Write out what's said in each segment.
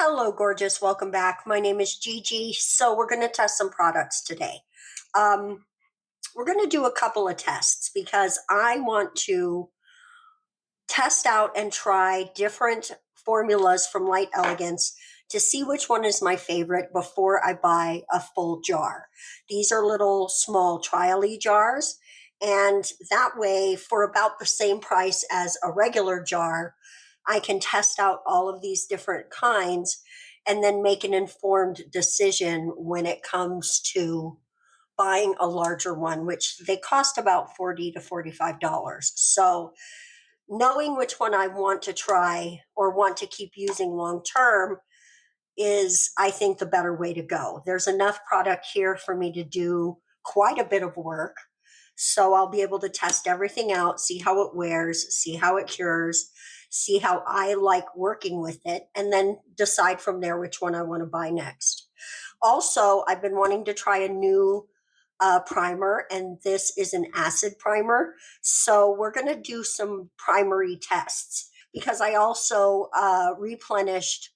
Hello, gorgeous. Welcome back. My name is Gigi. So we're going to test some products today. We're going to do a couple of tests because I want to test out and try different formulas from Light Elegance to see which one is my favorite before I buy a full jar. These are little small trial-y jars, and that way for about the same price as a regular jar, I can test out all of these different kinds and then make an informed decision when it comes to buying a larger one, which they cost about $40 to $45. So knowing which one I want to try or want to keep using long term is, I think, the better way to go. There's enough product here for me to do quite a bit of work. So I'll be able to test everything out, see how it wears, see how it cures, see how I like working with it, and then decide from there which one I want to buy next. Also, I've been wanting to try a new primer, and this is an acid primer. So we're going to do some primary tests because I also replenished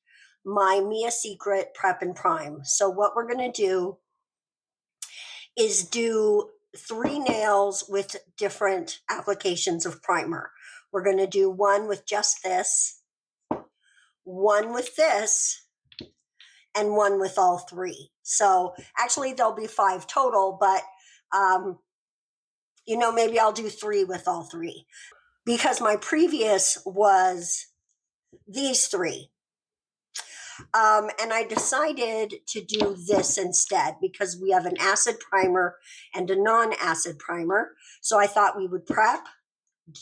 my Mia Secret Prep and Prime. So what we're going to do is do 3 nails with different applications of primer. We're going to do one with just this, one with this, and one with all 3. So actually there'll be 5 total, but maybe I'll do 3 with all 3 because my previous was these 3. And I decided to do this instead because we have an acid primer and a non-acid primer. So I thought we would prep,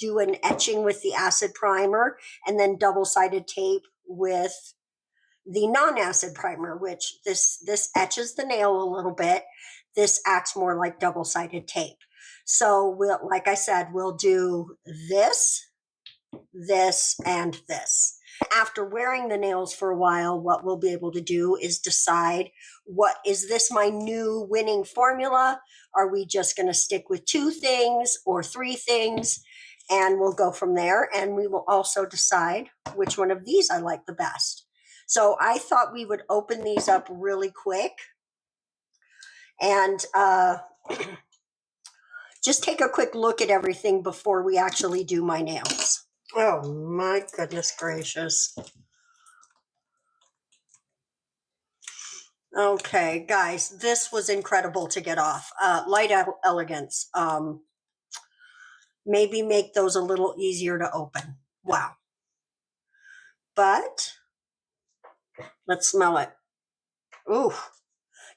do an etching with the acid primer, and then double-sided tape with the non-acid primer, which this etches the nail a little bit. This acts more like double-sided tape. So like I said, we'll do this, this, and this. After wearing the nails for a while, what we'll be able to do is decide, is this my new winning formula? Are we just going to stick with 2 things or 3 things? And we'll go from there. And we will also decide which one of these I like the best. So I thought we would open these up really quick and just take a quick look at everything before we actually do my nails. Oh my goodness gracious. Okay, guys, this was incredible to get off. Light Elegance. Maybe make those a little easier to open. Wow. But let's smell it. Ooh,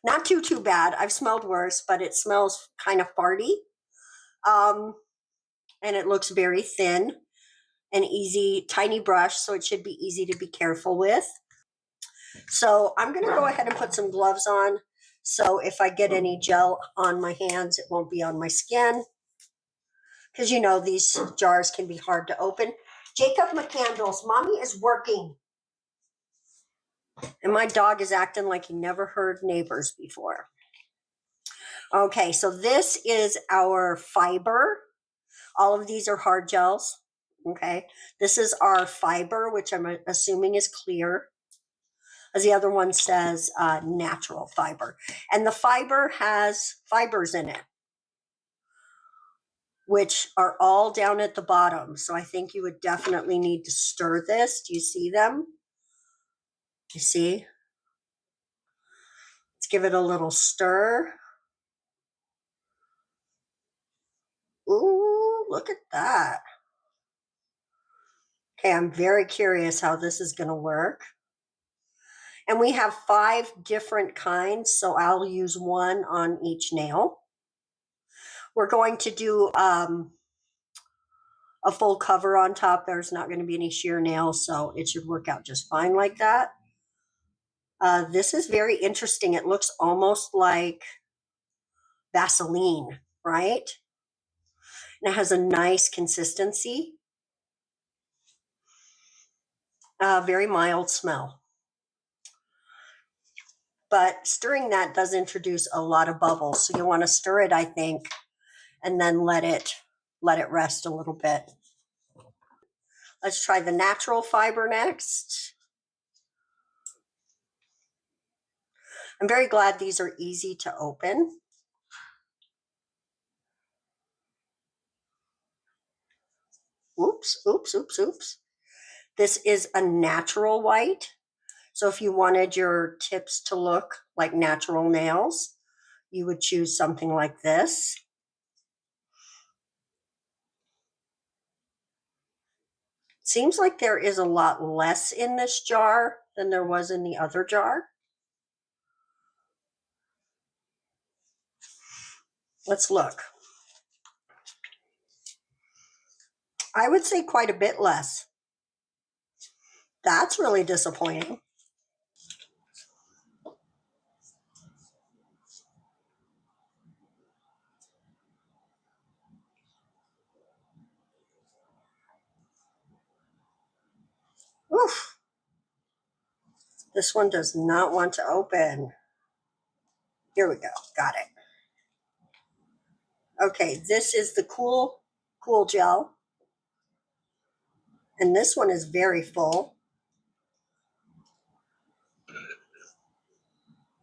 not too bad. I've smelled worse, but it smells kind of farty. And it looks very thin and easy, tiny brush, so it should be easy to be careful with. So I'm going to go ahead and put some gloves on. So if I get any gel on my hands, it won't be on my skin. Because these jars can be hard to open. Jacob McCandles, Mommy is working. And my dog is acting like he never heard neighbors before. Okay, so this is our fiber. All of these are hard gels. Okay, this is our fiber, which I'm assuming is clear. As the other one says, natural fiber. And the fiber has fibers in it, which are all down at the bottom. So I think you would definitely need to stir this. Do you see them? You see? Let's give it a little stir. Ooh, look at that. Okay, I'm very curious how this is going to work. And we have 5 different kinds, so I'll use one on each nail. We're going to do a full cover on top. There's not going to be any sheer nails, so it should work out just fine like that. This is very interesting. It looks almost like Vaseline, right? And it has a nice consistency. Very mild smell. But stirring that does introduce a lot of bubbles. So you want to stir it, I think, and then let it rest a little bit. Let's try the natural fiber next. I'm very glad these are easy to open. Oops, oops, oops, oops. This is a natural white. So if you wanted your tips to look like natural nails, you would choose something like this. Seems like there is a lot less in this jar than there was in the other jar. Let's look. I would say quite a bit less. That's really disappointing. Oof. This one does not want to open. Here we go. Got it. Okay, this is the Cool Gel. And this one is very full.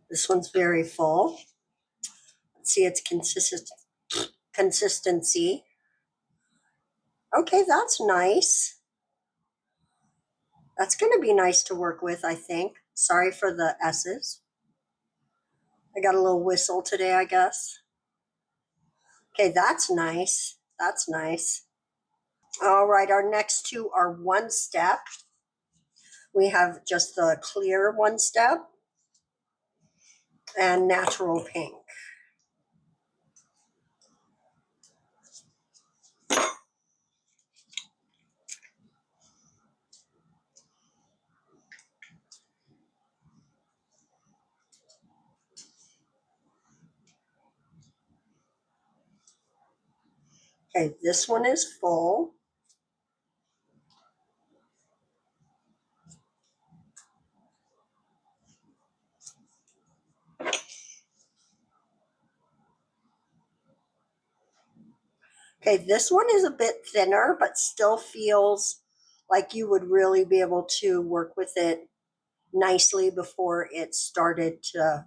This one's very full. Let's see its consistency. Okay, that's nice. That's going to be nice to work with, I think. Sorry for the S's. I got a little whistle today, I guess. Okay, that's nice. That's nice. All right, our next two are one step. We have just the clear one step and natural pink. Okay, this one is full. Okay, this one is a bit thinner, but still feels like you would really be able to work with it nicely before it started to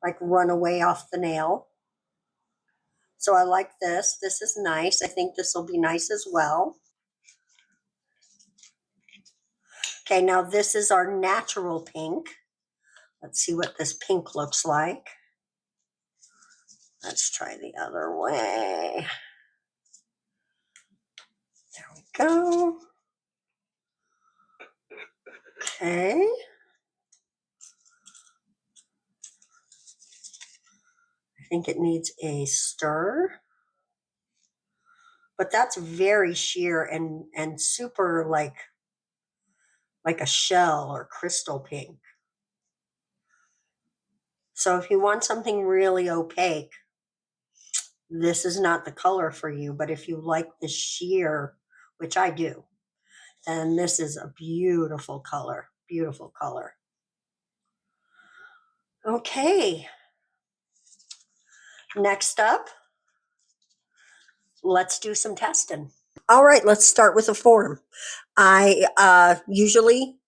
like run away off the nail. So I like this. This is nice. I think this will be nice as well. Okay, now this is our natural pink. Let's see what this pink looks like. Let's try the other way. There we go. Okay. I think it needs a stir. But that's very sheer and super like a shell or crystal pink. So if you want something really opaque, this is not the color for you. But if you like the sheer, which I do, then this is a beautiful color. Beautiful color. Okay. Next up, let's do some testing. All right, let's start with a form. I usually,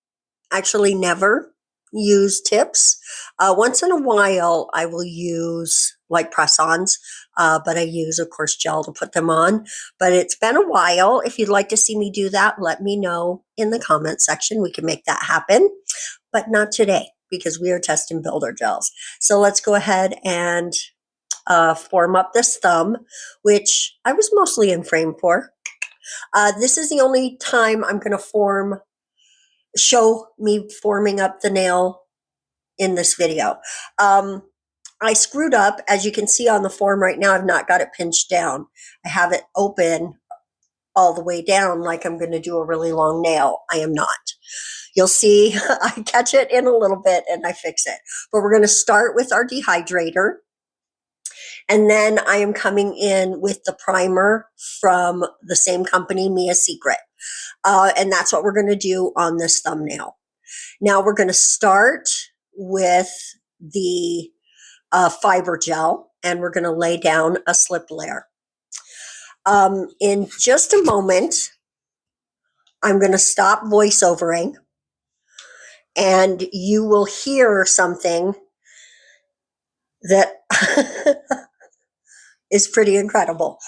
actually never use tips. Once in a while, I will use like press-ons, but I use, of course, gel to put them on. But it's been a while. If you'd like to see me do that, let me know in the comment section. We can make that happen, but not today because we are testing builder gels. So let's go ahead and form up this thumb, which I was mostly in frame for. This is the only time I'm going to show me forming up the nail in this video. I screwed up. As you can see on the form right now, I've not got it pinched down. I have it open all the way down like I'm going to do a really long nail. I am not. You'll see I catch it in a little bit and I fix it. But we're going to start with our dehydrator. And then I am coming in with the primer from the same company, Mia Secret. And that's what we're going to do on this thumbnail. Now we're going to start with the fiber gel, and we're going to lay down a slip layer. In just a moment, I'm going to stop voiceovering, and you will hear something that is pretty incredible.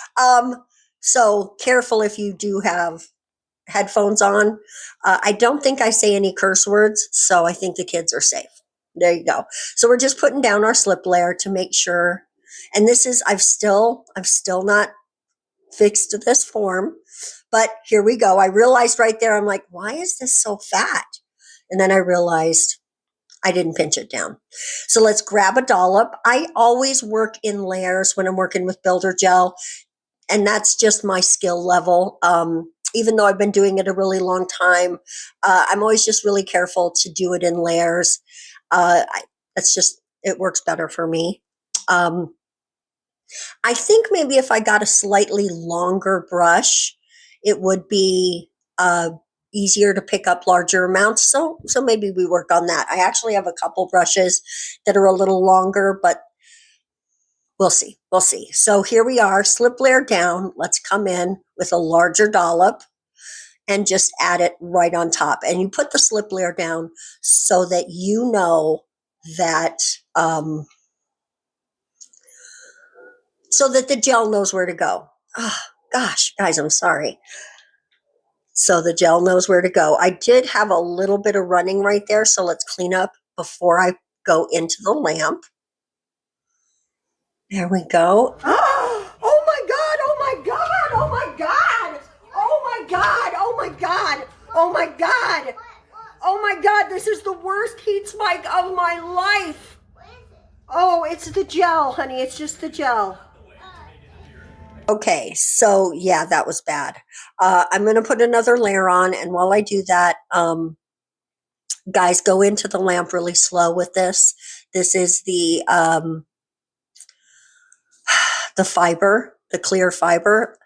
So careful if you do have headphones on. I don't think I say any curse words, so I think the kids are safe. There you go. So we're just putting down our slip layer to make sure. And this is, I've still not fixed this form, but here we go. I realized right there, I'm like, why is this so fat? And then I realized I didn't pinch it down. So let's grab a dollop. I always work in layers when I'm working with builder gel, and that's just my skill level. Even though I've been doing it a really long time, I'm always just really careful to do it in layers. That's just, it works better for me. I think maybe if I got a slightly longer brush, it would be easier to pick up larger amounts. So maybe we work on that. I actually have a couple brushes that are a little longer, but we'll see. We'll see. So here we are, slip layer down. Let's come in with a larger dollop and just add it right on top. And you put the slip layer down so that you know that so that the gel knows where to go. Oh, gosh, guys, I'm sorry. So the gel knows where to go. I did have a little bit of running right there, so let's clean up before I go into the lamp. There we go. Oh my God, oh my God, oh my God, oh my God, oh my God, oh my God, oh my God, this is the worst heat spike of my life. Oh, it's the gel, honey, it's just the gel. Okay, so yeah, that was bad. I'm going to put another layer on, and while I do that, guys, go into the lamp really slow with this. This is the fiber, the clear fiber.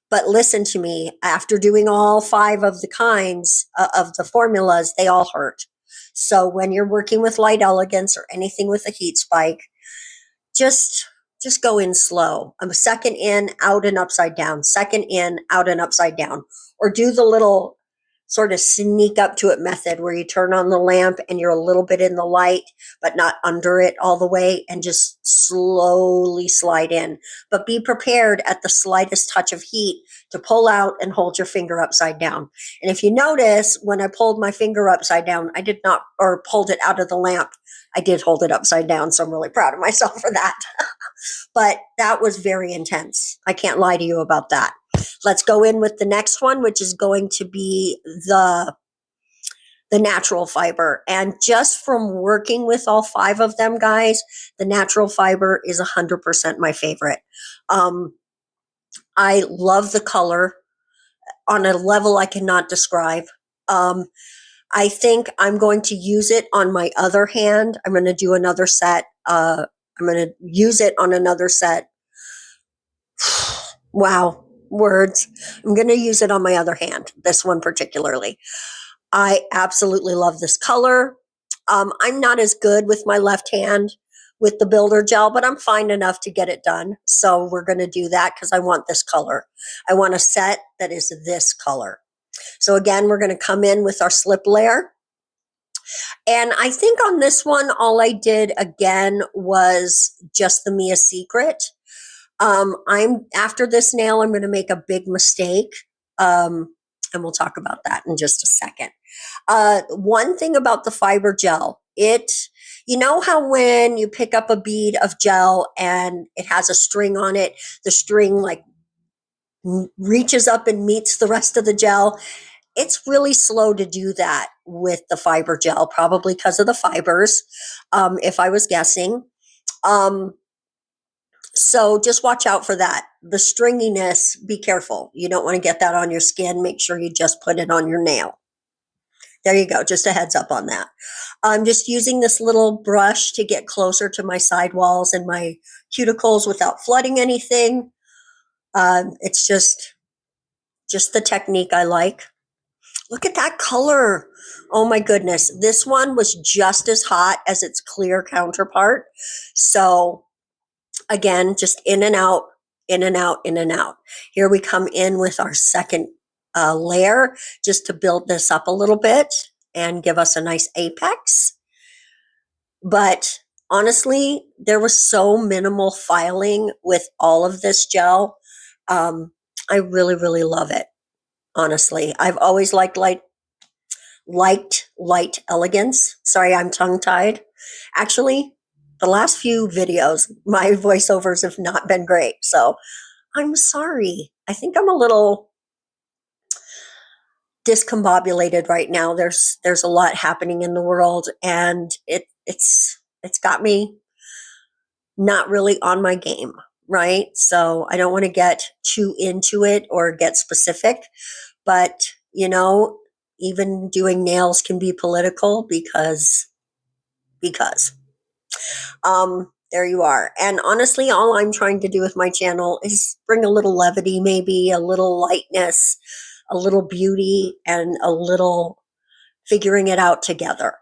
But listen to me, after doing all 5 of the kinds of the formulas, they all hurt. So when you're working with Light Elegance or anything with a heat spike, just go in slow. I'm a second in, out and upside down, second in, out and upside down, or do the little sort of sneak up to it method where you turn on the lamp and you're a little bit in the light, but not under it all the way, and just slowly slide in. But be prepared at the slightest touch of heat to pull out and hold your finger upside down. And if you notice, when I pulled my finger upside down, I did not, or pulled it out of the lamp, I did hold it upside down. So I'm really proud of myself for that. But that was very intense. I can't lie to you about that. Let's go in with the next one, which is going to be the natural fiber. And just from working with all 5 of them, guys, the natural fiber is 100% my favorite. I love the color on a level I cannot describe. I think I'm going to use it on my other hand. I'm going to do another set. I'm going to use it on another set. Wow, words. I'm going to use it on my other hand, this one particularly. I absolutely love this color. I'm not as good with my left hand with the builder gel, but I'm fine enough to get it done. So we're going to do that because I want this color. I want a set that is this color. So again, we're going to come in with our slip layer. And I think on this one, all I did again was just the Mia Secret. I'm after this nail, I'm going to make a big mistake. And we'll talk about that in just a second. One thing about the fiber gel, you know how when you pick up a bead of gel and it has a string on it, the string like reaches up and meets the rest of the gel. It's really slow to do that with the fiber gel, probably because of the fibers, if I was guessing. So just watch out for that. The stringiness, be careful. You don't want to get that on your skin. Make sure you just put it on your nail. There you go. Just a heads up on that. I'm just using this little brush to get closer to my sidewalls and my cuticles without flooding anything. It's just the technique I like. Look at that color. Oh my goodness. This one was just as hot as its clear counterpart. So again, just in and out, in and out, in and out. Here we come in with our second layer just to build this up a little bit and give us a nice apex. But honestly, there was so minimal filing with all of this gel. I really, really love it. Honestly, I've always liked Light Elegance. Sorry, I'm tongue tied. Actually, the last few videos, my voiceovers have not been great. So I'm sorry. I think I'm a little discombobulated right now. There's a lot happening in the world, and it's got me not really on my game, right? So I don't want to get too into it or get specific, but even doing nails can be political because there you are. And honestly, all I'm trying to do with my channel is bring a little levity, maybe a little lightness, a little beauty, and a little figuring it out together.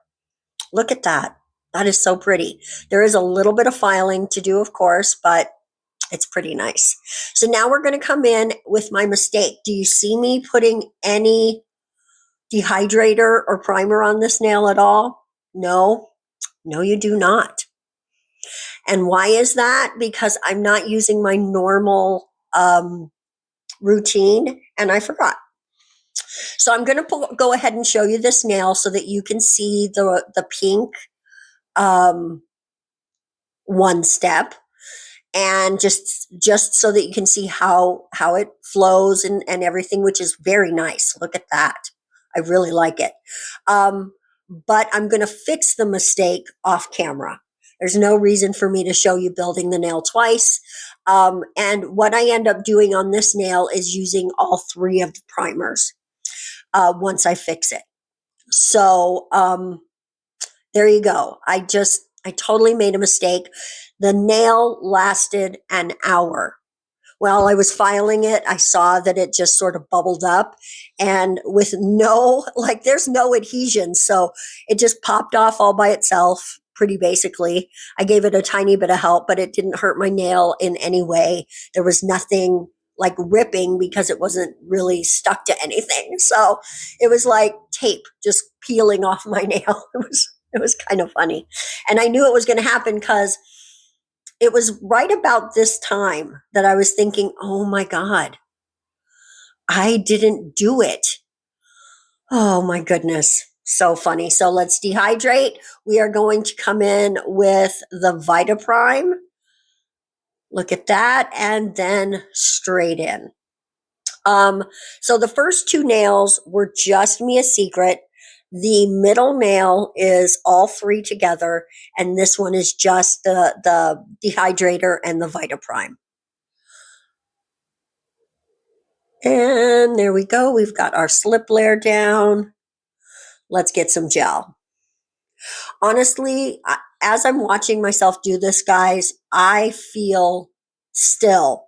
Look at that. That is so pretty. There is a little bit of filing to do, of course, but it's pretty nice. So now we're going to come in with my mistake. Do you see me putting any dehydrator or primer on this nail at all? No, you do not. And why is that? Because I'm not using my normal routine, and I forgot. So I'm going to go ahead and show you this nail so that you can see the pink one step, and just so that you can see how it flows and everything, which is very nice. Look at that. I really like it. But I'm going to fix the mistake off camera. There's no reason for me to show you building the nail twice. And what I end up doing on this nail is using all three of the primers once I fix it. So there you go. I totally made a mistake. The nail lasted an hour. While I was filing it, I saw that it just sort of bubbled up, and with there's no adhesion. So it just popped off all by itself, pretty basically. I gave it a tiny bit of help, but it didn't hurt my nail in any way. There was nothing like ripping because it wasn't really stuck to anything. So it was like tape just peeling off my nail. It was kind of funny. And I knew it was going to happen because it was right about this time that I was thinking, oh my God, I didn't do it. Oh my goodness. So funny. So let's dehydrate. We are going to come in with the Vita Prime. Look at that. And then straight in. So the first two nails were just me a secret. The middle nail is all three together, and this one is just the dehydrator and the Vita Prime. And there we go. We've got our slip layer down. Let's get some gel. Honestly, as I'm watching myself do this, guys, I feel still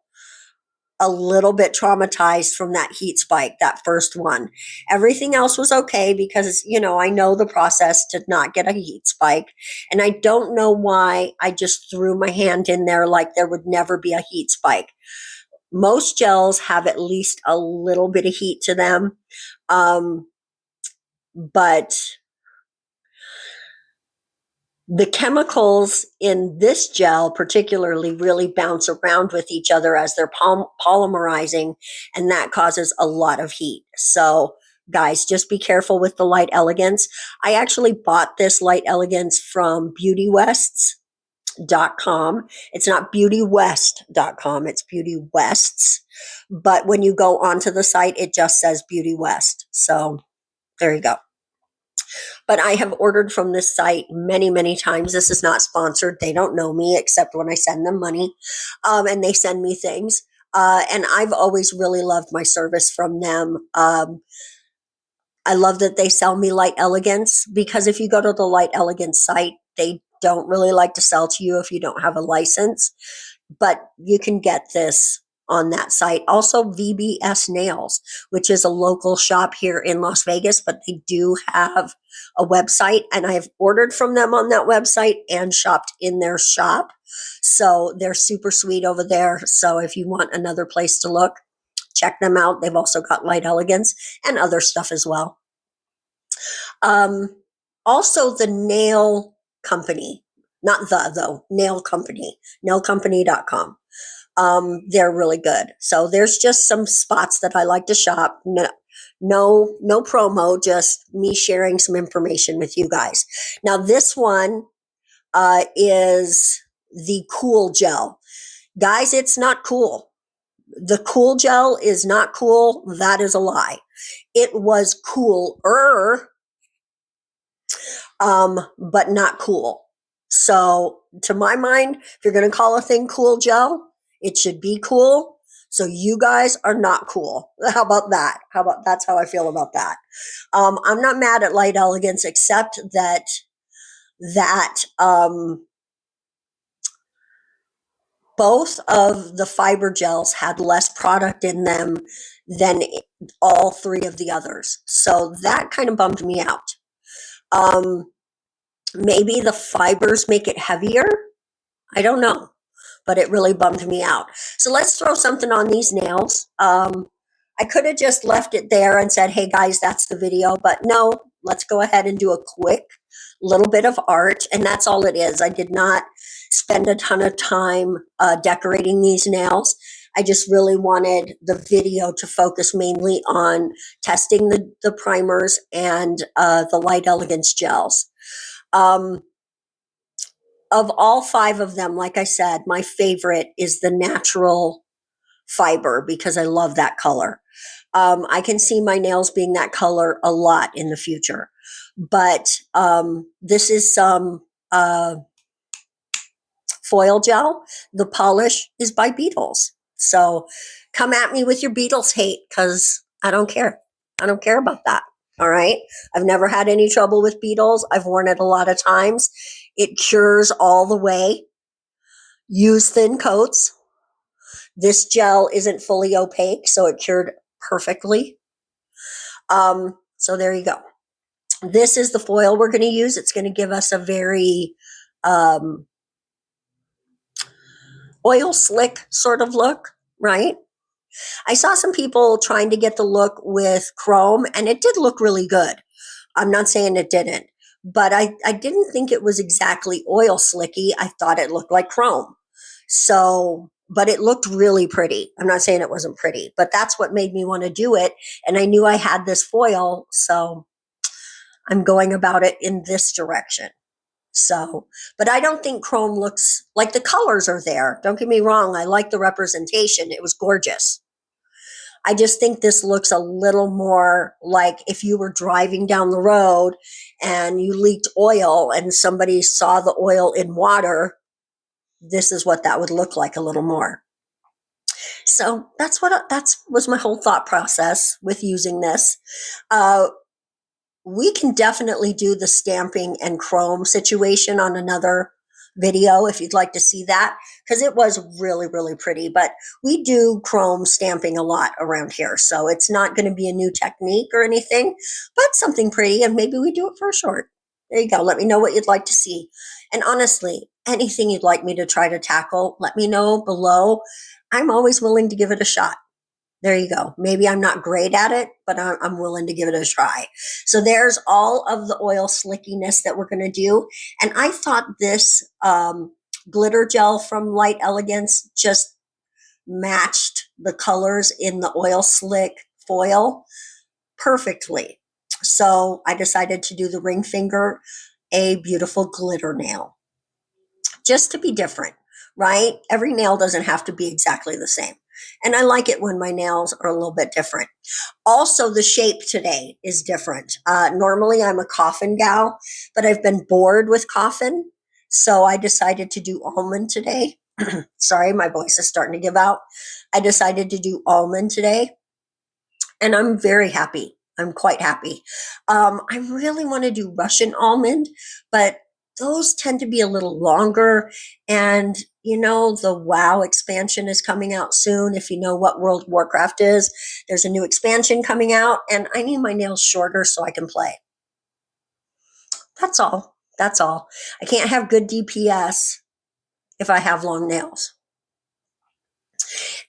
a little bit traumatized from that heat spike, that first one. Everything else was okay because, I know the process to not get a heat spike. And I don't know why I just threw my hand in there like there would never be a heat spike. Most gels have at least a little bit of heat to them. But the chemicals in this gel particularly really bounce around with each other as they're polymerizing, and that causes a lot of heat. So guys, just be careful with the Light Elegance. I actually bought this Light Elegance from beautywests.com. It's not beautywest.com, it's beautywests. But when you go onto the site, it just says Beauty West. So there you go. But I have ordered from this site many, many times. This is not sponsored. They don't know me except when I send them money, and they send me things. And I've always really loved my service from them. I love that they sell me Light Elegance, because if you go to the Light Elegance site, they don't really like to sell to you if you don't have a license. But you can get this on that site. Also, VBS Nails, which is a local shop here in Las Vegas, but they do have a website, and I've ordered from them on that website and shopped in their shop. So they're super sweet over there. So if you want another place to look, check them out. They've also got Light Elegance and other stuff as well. Also, the nail company, Not the, though, nail company, nailcompany.com. They're really good. So there's just some spots that I like to shop. No promo, just me sharing some information with you guys. Now this one is the Cool Gel. Guys, it's not cool. The Cool Gel is not cool. That is a lie. It was cooler, but not cool. So to my mind, if you're going to call a thing Cool Gel, it should be cool. So you guys are not cool. How about that? That's how I feel about that. I'm not mad at Light Elegance, except that both of the fiber gels had less product in them than all three of the others. So that kind of bummed me out. Maybe the fibers make it heavier. I don't know, but it really bummed me out. So let's throw something on these nails. I could have just left it there and said, hey guys, that's the video, but no, let's go ahead and do a quick little bit of art. And that's all it is. I did not spend a ton of time decorating these nails. I just really wanted the video to focus mainly on testing the primers and the Light Elegance gels. Of all five of them, like I said, my favorite is the natural fiber because I love that color. I can see my nails being that color a lot in the future. But this is some foil gel. The polish is by Beetles. So come at me with your Beetles hate because I don't care. I don't care about that. All right. I've never had any trouble with Beetles. I've worn it a lot of times. It cures all the way. Use thin coats. This gel isn't fully opaque, so it cured perfectly. So there you go. This is the foil we're going to use. It's going to give us a very oil slick sort of look, right? I saw some people trying to get the look with chrome, and it did look really good. I'm not saying it didn't, but I didn't think it was exactly oil slicky. I thought it looked like chrome. So, but it looked really pretty. I'm not saying it wasn't pretty, but that's what made me want to do it. And I knew I had this foil, so I'm going about it in this direction. So, but I don't think chrome looks like the colors are there. Don't get me wrong. I like the representation. It was gorgeous. I just think this looks a little more like if you were driving down the road and you leaked oil and somebody saw the oil in water. This is what that would look like a little more. So that was my whole thought process with using this. We can definitely do the stamping and chrome situation on another video if you'd like to see that, because it was really, really pretty. But we do chrome stamping a lot around here, so it's not going to be a new technique or anything, but something pretty, and maybe we do it for a short. There you go. Let me know what you'd like to see. And honestly, anything you'd like me to try to tackle, let me know below. I'm always willing to give it a shot. There you go. Maybe I'm not great at it, but I'm willing to give it a try. So there's all of the oil slickiness that we're going to do. And I thought this glitter gel from Light Elegance just matched the colors in the oil slick foil perfectly. So I decided to do the ring finger, a beautiful glitter nail, just to be different, right? Every nail doesn't have to be exactly the same. And I like it when my nails are a little bit different. Also, the shape today is different. Normally, I'm a coffin gal, but I've been bored with coffin. So I decided to do almond today. Sorry, my voice is starting to give out. I decided to do almond today. And I'm very happy. I'm quite happy. I really want to do Russian almond, but those tend to be a little longer. And, you know, the WoW expansion is coming out soon. If you know what World of Warcraft is, there's a new expansion coming out, and I need my nails shorter so I can play. That's all. That's all. I can't have good DPS if I have long nails.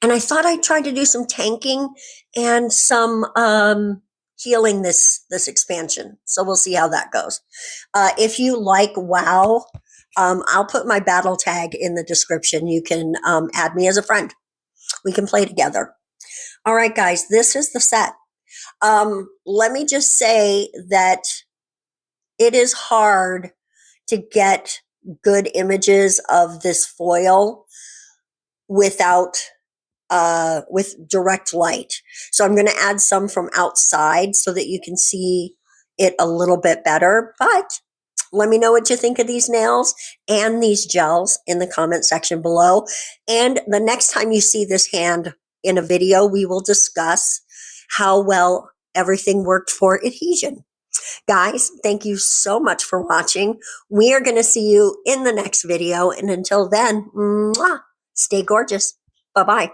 And I thought I'd try to do some tanking and some healing this expansion. So we'll see how that goes. If you like WoW, I'll put my battle tag in the description. You can add me as a friend. We can play together. All right, guys, this is the set. Let me just say that it is hard to get good images of this foil without with direct light. So I'm going to add some from outside so that you can see it a little bit better. But let me know what you think of these nails and these gels in the comment section below. And the next time you see this hand in a video, we will discuss how well everything worked for adhesion. Guys, thank you so much for watching. We are going to see you in the next video. And until then, mwah, stay gorgeous. Bye-bye.